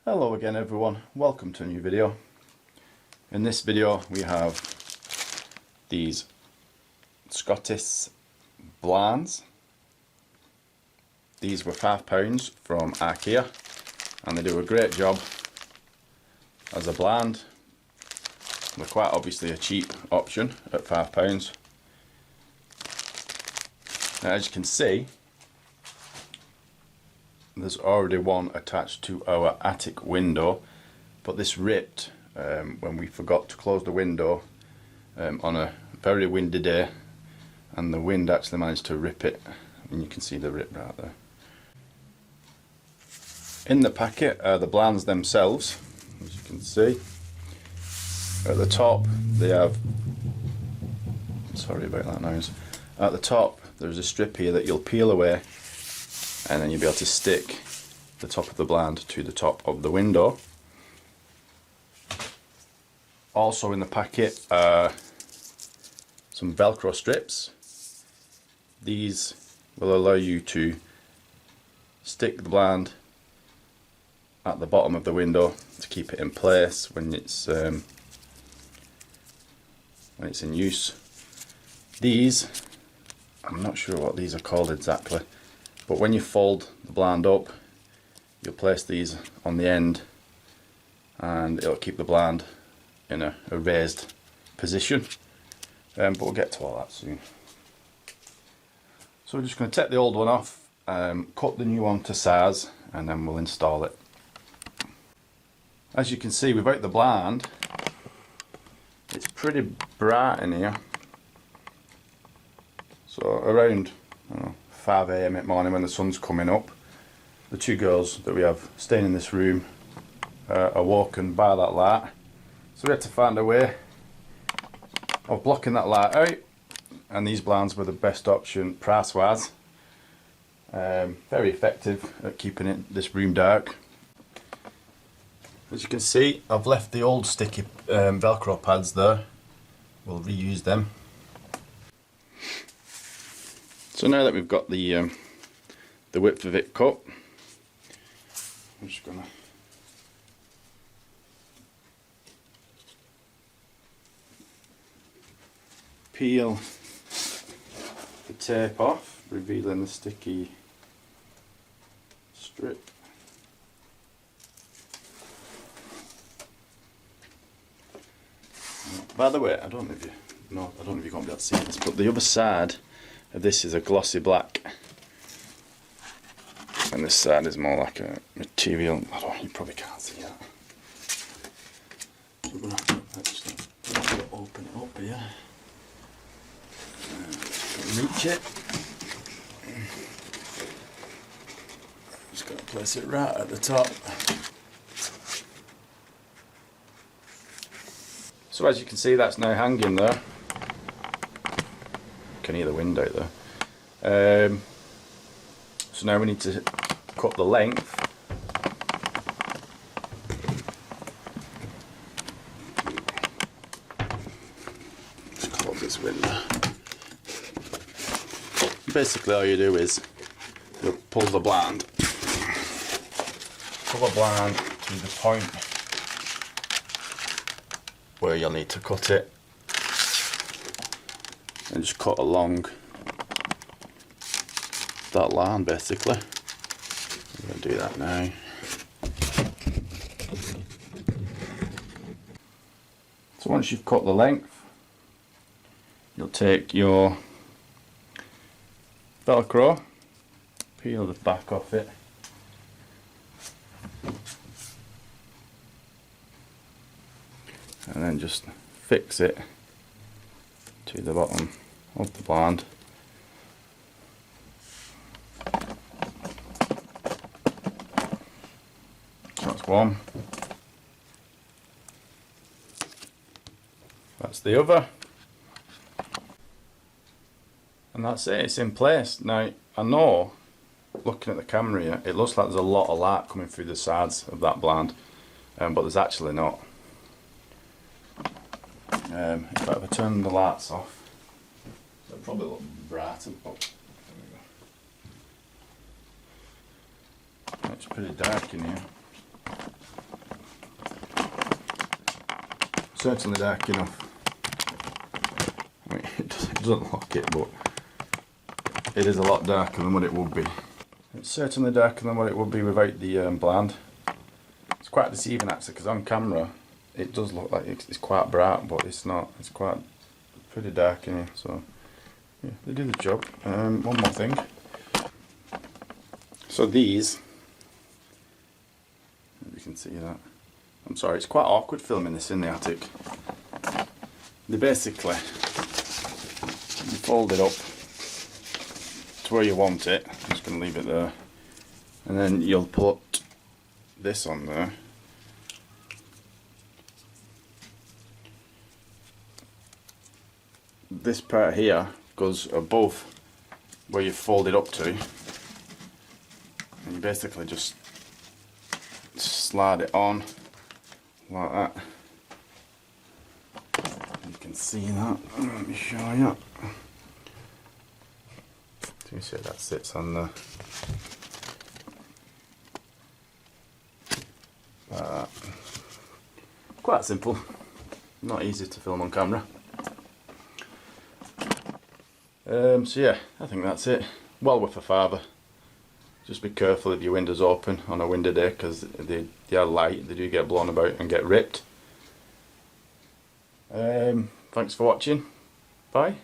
Hello again everyone, welcome to a new video. In this video we have these Schottis blinds. These were £5 from Ikea and they do a great job as a blind. They're quite obviously a cheap option at £5. Now, as you can see, there's already one attached to our attic window, but this ripped when we forgot to close the window on a very windy day, and the wind actually managed to rip it, and you can see the rip right there. In the packet are the blinds themselves. As you can see, at the top they have, sorry about that noise, at the top there's a strip here that you'll peel away, and then you'll be able to stick the top of the blind to the top of the window. Also in the packet are some velcro strips. These will allow you to stick the blind at the bottom of the window to keep it in place when it's in use. These, I'm not sure what these are called exactly, but when you fold the blind up, you'll place these on the end and it'll keep the blind in a raised position, but we'll get to all that soon. So we're just going to take the old one off, cut the new one to size, and then we'll install it. As you can see, without the blind, it's pretty bright in here. So around 5 AM at morning when the sun's coming up, the two girls that we have staying in this room are woken by that light. So we had to find a way of blocking that light out, and these blinds were the best option price wise. Very effective at keeping this room dark. As you can see, I've left the old sticky velcro pads there. We'll reuse them. So now that we've got the width of it cut, I'm just going to peel the tape off, revealing the sticky strip. By the way, I don't know if you're going to be able to see this, but the other side of this is a glossy black, and this side is more like a material. You probably can't see that. So we're going to have to open it up here. Reach it. Just going to place it right at the top. So as you can see, that's now hanging there. You can hear the wind out there. So now we need to cut the length. Just close this window. Basically all you do is you pull the blind to the point where you'll need to cut it, and just cut along that line basically. I'm going to do that now. So once you've cut the length, you'll take your velcro, peel the back off it, and then just fix it to the bottom of the blind. So that's one. That's the other. And that's it, it's in place. Now, I know, looking at the camera here, it looks like there's a lot of light coming through the sides of that blind, but there's actually not. In fact, if I turn the lights off, it'll probably look brighter, but there we go. It's pretty dark in here. Certainly dark enough. I mean, it doesn't look it, but it is a lot darker than what it would be. It's certainly darker than what it would be without the blind. It's quite deceiving actually, because on camera it does look like it's quite bright, but it's not. It's quite pretty dark in here. So yeah, they do the job. One more thing. So these, you can see that. I'm sorry, it's quite awkward filming this in the attic. They basically, you fold it up to where you want it. I'm just going to leave it there, and then you'll put this on there. This part here goes above where you fold it up to, and you basically just slide it on like that. You can see that. Let me show you. Let me see if that sits on there. Quite simple. Not easy to film on camera. So yeah, I think that's it. Well worth a father. Just be careful if your window's open on a windy day, because they are light, they do get blown about and get ripped. Thanks for watching. Bye.